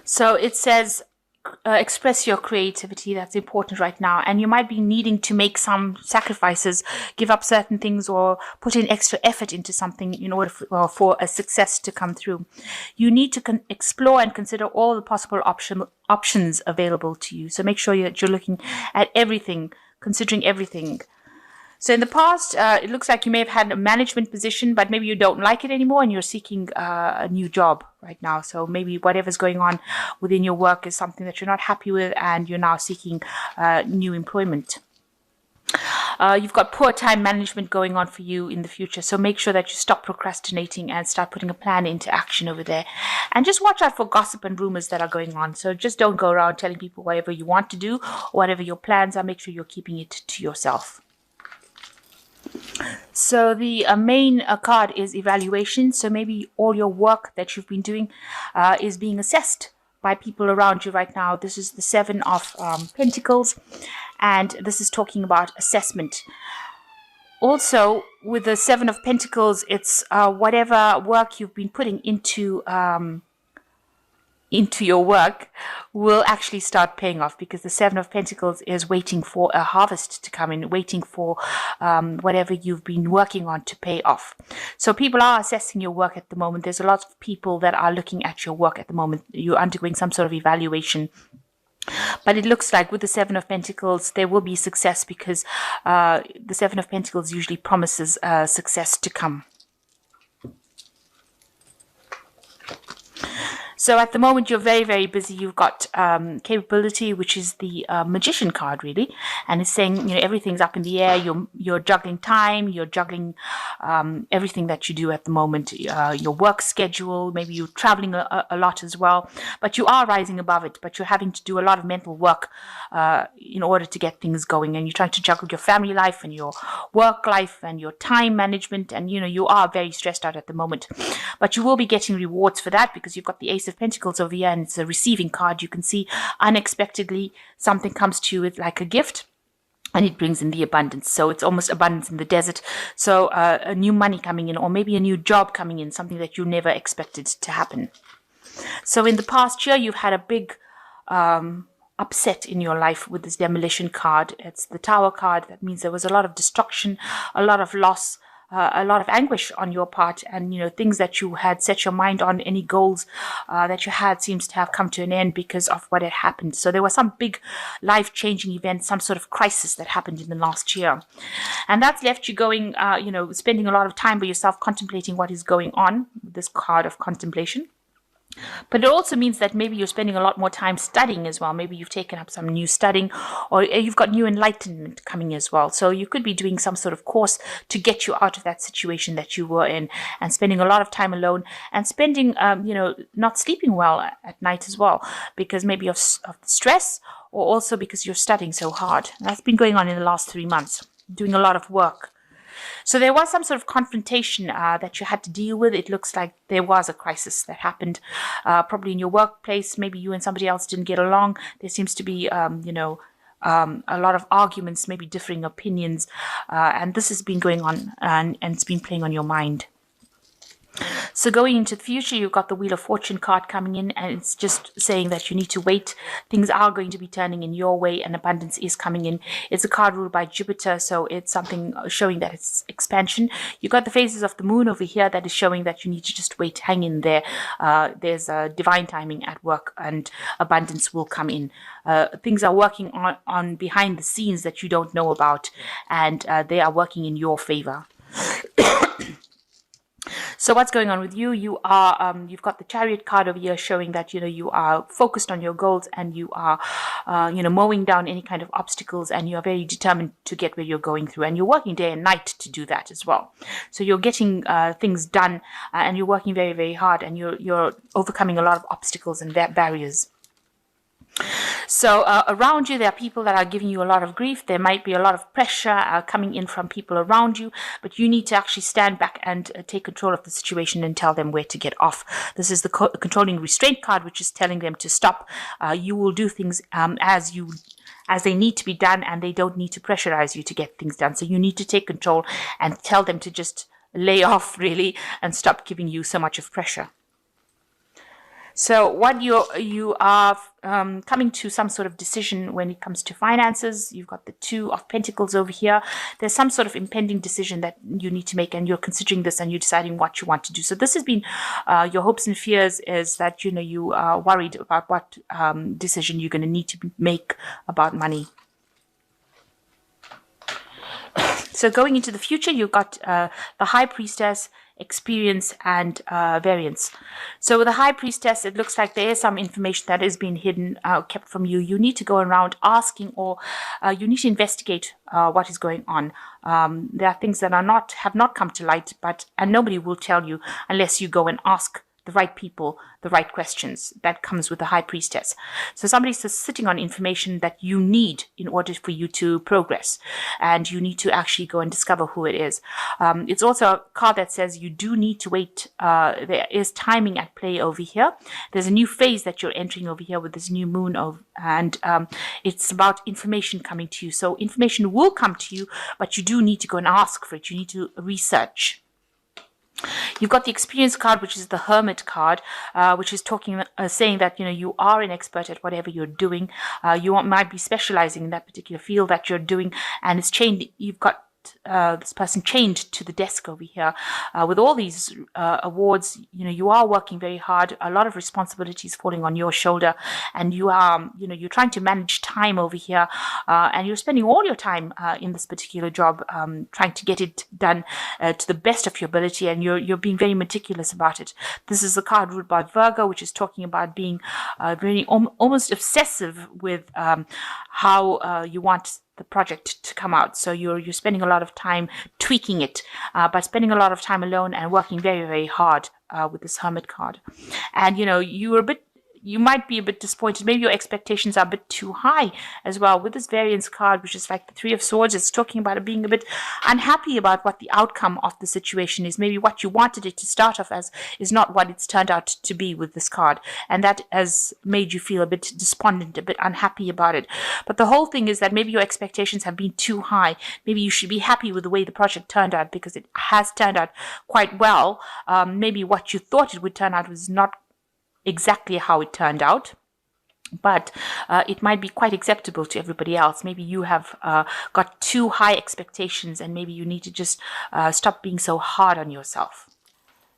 So it says, express your creativity. That's important right now. And you might be needing to make some sacrifices, give up certain things, or put in extra effort into something in order for a success to come through. You need to explore and consider all the possible options available to you. So make sure that you're looking at everything, considering everything. So in the past, it looks like you may have had a management position, but maybe you don't like it anymore and you're seeking a new job right now. So maybe whatever's going on within your work is something that you're not happy with and you're now seeking new employment. You've got poor time management going on for you in the future. So make sure that you stop procrastinating and start putting a plan into action over there. And just watch out for gossip and rumors that are going on. So just don't go around telling people whatever you want to do, or whatever your plans are. Make sure you're keeping it to yourself. So the main card is evaluation. So maybe all your work that you've been doing is being assessed by people around you right now. This is the Seven of Pentacles, and this is talking about assessment. Also, with the Seven of Pentacles, it's whatever work you've been putting into your work will actually start paying off, because the Seven of Pentacles is waiting for a harvest to come in, waiting for whatever you've been working on to pay off. So people are assessing your work at the moment. There's a lot of people that are looking at your work at the moment. You're undergoing some sort of evaluation. But it looks like with the Seven of Pentacles, there will be success, because the Seven of Pentacles usually promises success to come. So at the moment, you're very, very busy. You've got capability, which is the magician card, really. And it's saying, everything's up in the air. You're juggling time. You're juggling everything that you do at the moment. Your work schedule. Maybe you're traveling a lot as well. But you are rising above it. But you're having to do a lot of mental work in order to get things going. And you're trying to juggle your family life and your work life and your time management. And, you are very stressed out at the moment. But you will be getting rewards for that, because you've got the Ace of Pentacles over here, and it's a receiving card. You can see unexpectedly something comes to you with like a gift, and it brings in the abundance. So it's almost abundance in the desert. So a new money coming in, or maybe a new job coming in, something that you never expected to happen. So in the past year, you've had a big upset in your life with this demolition card. It's the Tower card. That means there was a lot of destruction, a lot of loss, a lot of anguish on your part, and things that you had set your mind on, any goals that you had, seems to have come to an end because of what had happened. So there was some big life-changing event, some sort of crisis that happened in the last year, and that's left you going, spending a lot of time by yourself, contemplating what is going on with this card of contemplation. But it also means that maybe you're spending a lot more time studying as well. Maybe you've taken up some new studying, or you've got new enlightenment coming as well. So you could be doing some sort of course to get you out of that situation that you were in, and spending a lot of time alone, and spending, not sleeping well at night as well, because maybe of stress, or also because you're studying so hard. That's been going on in the last 3 months, doing a lot of work. So there was some sort of confrontation that you had to deal with. It looks like there was a crisis that happened, probably in your workplace. Maybe you and somebody else didn't get along. There seems to be, a lot of arguments, maybe differing opinions. And this has been going on, and it's been playing on your mind. So going into the future, you've got the Wheel of Fortune card coming in, and it's just saying that you need to wait. Things are going to be turning in your way, and abundance is coming in. It's a card ruled by Jupiter, so it's something showing that it's expansion. You've got the phases of the moon over here that is showing that you need to just wait, hang in there. There's divine timing at work, and abundance will come in. Things are working on behind the scenes that you don't know about, and they are working in your favor. So what's going on with you? You are, you've got the Chariot card over here showing that, you are focused on your goals, and you are, mowing down any kind of obstacles, and you're very determined to get where you're going through, and you're working day and night to do that as well. So you're getting things done, and you're working very, very hard, and you're overcoming a lot of obstacles and barriers. So around you, there are people that are giving you a lot of grief. There might be a lot of pressure coming in from people around you, but you need to actually stand back and take control of the situation and tell them where to get off. This is the controlling restraint card, which is telling them to stop. You will do things as they need to be done, and they don't need to pressurize you to get things done. So you need to take control and tell them to just lay off, really, and stop giving you so much of pressure. So what you are coming to some sort of decision when it comes to finances. You've got the Two of Pentacles over here. There's some sort of impending decision that you need to make, and you're considering this and you're deciding what you want to do. So this has been your hopes and fears, is that you are worried about what decision you're going to need to make about money. So going into the future, you've got the High Priestess, experience, and variance. So with the High Priestess, it looks like there is some information that is being hidden, kept from you. You need to go around asking, or you need to investigate what is going on. There are things that have not come to light, and nobody will tell you unless you go and ask the right people the right questions. That comes with the High Priestess. So somebody's just sitting on information that you need in order for you to progress, and you need to actually go and discover who it is. It's also a card that says you do need to wait. There is timing at play over here. There's a new phase that you're entering over here with this new moon and it's about information coming to you. So information will come to you, but you do need to go and ask for it. You need to research. You've got the experience card, which is the Hermit card, which is saying that you are an expert at whatever you're doing. You might be specializing in that particular field that you're doing, and it's chained. You've got this person chained to the desk over here with all these awards. You are working very hard, a lot of responsibilities falling on your shoulder, and you are you're trying to manage time over here, and you're spending all your time in this particular job, trying to get it done to the best of your ability, and you're being very meticulous about it. This is a card ruled by Virgo, which is talking about being very almost obsessive with how you want the project to come out. So you're spending a lot of time tweaking it, but spending a lot of time alone and working very, very hard with this Hermit card. And you might be a bit disappointed. Maybe your expectations are a bit too high as well. With this variance card, which is like the Three of Swords, it's talking about being a bit unhappy about what the outcome of the situation is. Maybe what you wanted it to start off as is not what it's turned out to be with this card. And that has made you feel a bit despondent, a bit unhappy about it. But the whole thing is that maybe your expectations have been too high. Maybe you should be happy with the way the project turned out, because it has turned out quite well. Maybe what you thought it would turn out was not exactly how it turned out, but it might be quite acceptable to everybody else. Maybe you have got too high expectations, and maybe you need to just stop being so hard on yourself.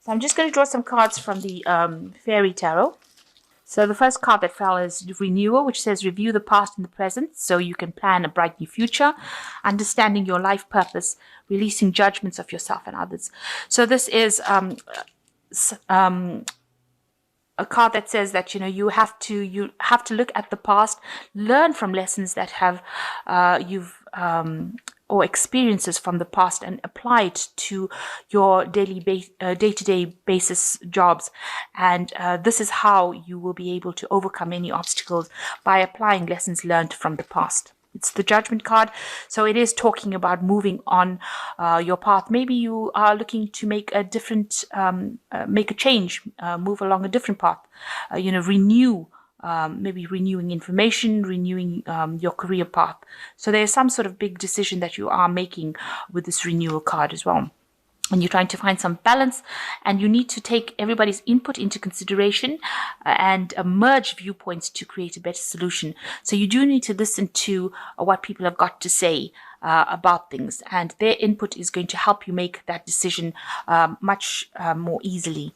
So I'm just going to draw some cards from the Fairy Tarot. So the first card that fell is Renewal, which says review the past and the present so you can plan a bright new future, understanding your life purpose, releasing judgments of yourself and others. So this is a card that says that you have to look at the past, learn from lessons that have or experiences from the past, and apply it to your day-to-day basis jobs. And this is how you will be able to overcome any obstacles, by applying lessons learned from the past. It's the Judgment card, so it is talking about moving on your path. Maybe you are looking to make a different, make a change, move along a different path. Renew, maybe renewing information, renewing your career path. So there's some sort of big decision that you are making with this Renewal card as well. And you're trying to find some balance, and you need to take everybody's input into consideration and merge viewpoints to create a better solution. So you do need to listen to what people have got to say about things, and their input is going to help you make that decision much more easily.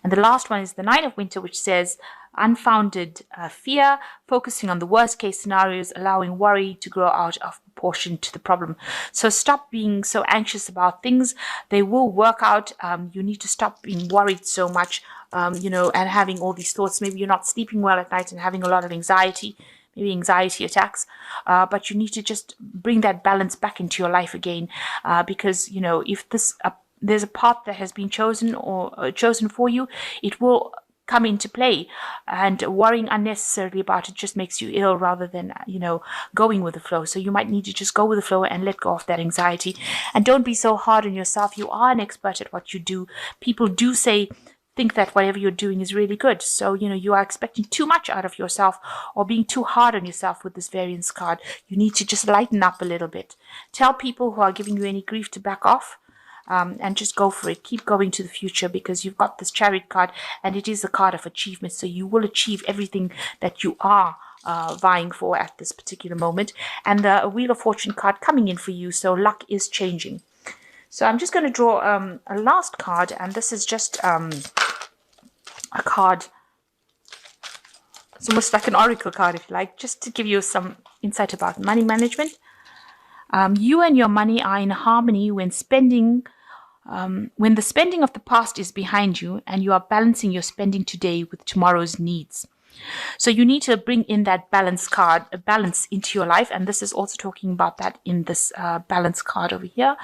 And the last one is the Knight of Winter, which says unfounded fear, focusing on the worst case scenarios, allowing worry to grow out of proportion to the problem. So stop being so anxious about things. They will work out. You need to stop being worried so much, and having all these thoughts. Maybe you're not sleeping well at night and having a lot of anxiety, maybe anxiety attacks, but you need to just bring that balance back into your life again, because if there's a path that has been chosen or chosen for you, it will come into play, and worrying unnecessarily about it just makes you ill rather than going with the flow. So you might need to just go with the flow and let go of that anxiety, and don't be so hard on yourself. You are an expert at what you do. People do think that whatever you're doing is really good. So you are expecting too much out of yourself, or being too hard on yourself with this variance card. You need to just lighten up a little bit. Tell people who are giving you any grief to back off. and just go for it. Keep going to the future, because you've got this Chariot card, and it is a card of achievement. So you will achieve everything that you are vying for at this particular moment. And the Wheel of Fortune card coming in for you. So luck is changing. So I'm just going to draw a last card, and this is just a card. It's almost like an oracle card, if you like, just to give you some insight about money management. You and your money are in harmony when the spending of the past is behind you, and you are balancing your spending today with tomorrow's needs. So you need to bring in that balance card, a balance into your life. And this is also talking about that in this balance card over here.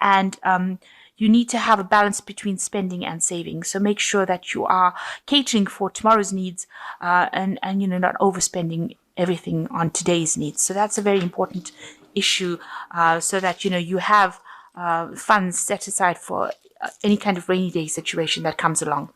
And you need to have a balance between spending and saving. So make sure that you are catering for tomorrow's needs, and not overspending everything on today's needs. So that's a very important issue, so that you have funds set aside for any kind of rainy day situation that comes along.